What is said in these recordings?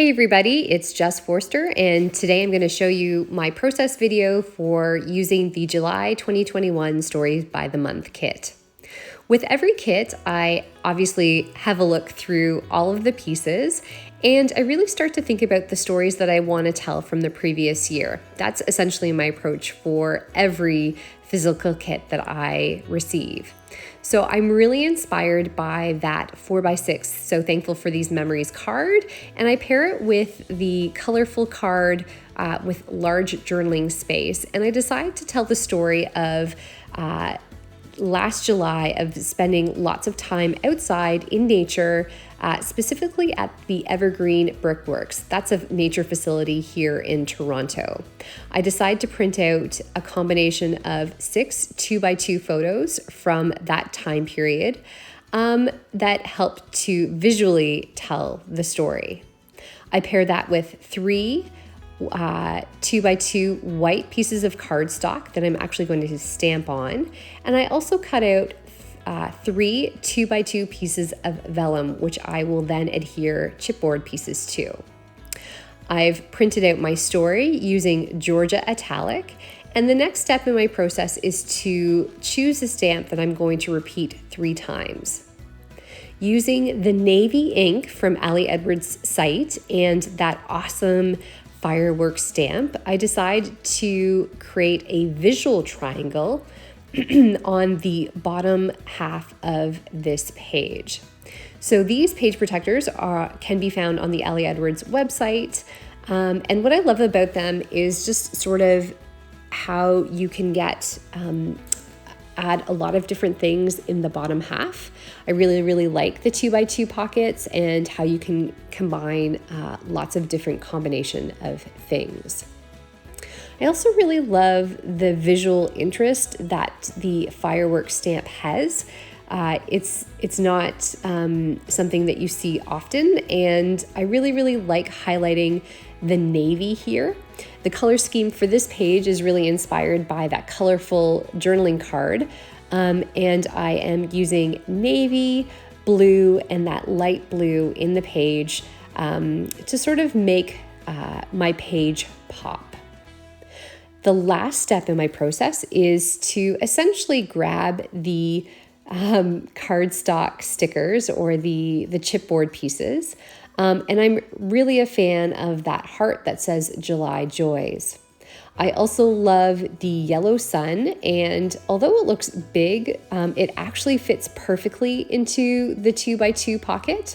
Hey everybody, it's Jess Forster, and today I'm going to show you my process video for using the July 2021 Stories by the Month kit. With every kit, I obviously have a look through all of the pieces, and I really start to think about the stories that I want to tell from the previous year. That's essentially my approach for every physical kit that I receive. So I'm really inspired by that 4x6 So Thankful for These Memories card, and I pair it with the colorful card with large journaling space, and I decide to tell the story of last July of spending lots of time outside in nature, specifically at the Evergreen Brickworks. That's a nature facility here in Toronto. I decide to print out a combination of 6 2x2 photos from that time period that help to visually tell the story. I pair that with 3 2x2 white pieces of cardstock that I'm actually going to stamp on. And I also cut out 3 2x2 pieces of vellum, which I will then adhere chipboard pieces to. I've printed out my story using Georgia Italic, and the next step in my process is to choose a stamp that I'm going to repeat 3 times. Using the navy ink from Ali Edwards' site and that awesome fireworks stamp, I decide to create a visual triangle on the bottom half of this page. So these page protectors can be found on the Ali Edwards website. And what I love about them is just sort of how you can add a lot of different things in the bottom half. I really like the 2x2 pockets and how you can combine lots of different combination of things. I also really love the visual interest that the fireworks stamp has. It's not something that you see often, and I really like highlighting the navy here. The color scheme for this page is really inspired by that colorful journaling card, and I am using navy, blue, and that light blue in the page to sort of make my page pop. The last step in my process is to essentially grab the cardstock stickers or the chipboard pieces. And I'm really a fan of that heart that says July Joys. I also love the yellow sun, and although it looks big, it actually fits perfectly into the 2x2 pocket.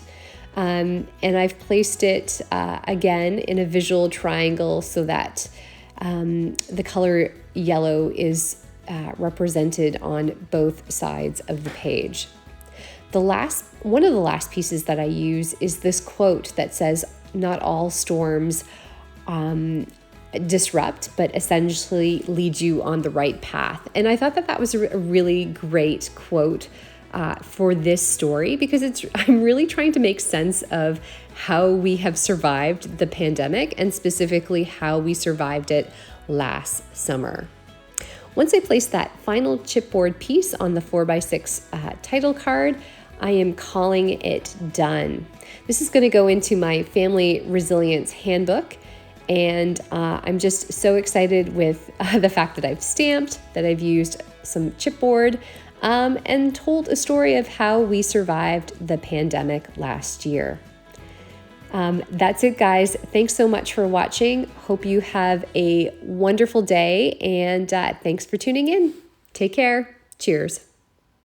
And I've placed it again in a visual triangle so that the color yellow is represented on both sides of the page. One of the last pieces that I use is this quote that says, "Not all storms disrupt, but essentially lead you on the right path." And I thought that was a really great quote for this story, because I'm really trying to make sense of how we have survived the pandemic, and specifically how we survived it last summer. Once I place that final chipboard piece on the 4x6 title card, I am calling it done. This is going to go into my family resilience handbook, and I'm just so excited with the fact that I've stamped, that I've used some chipboard, and told a story of how we survived the pandemic last year. That's it, guys. Thanks so much for watching. Hope you have a wonderful day, and thanks for tuning in. Take care. Cheers.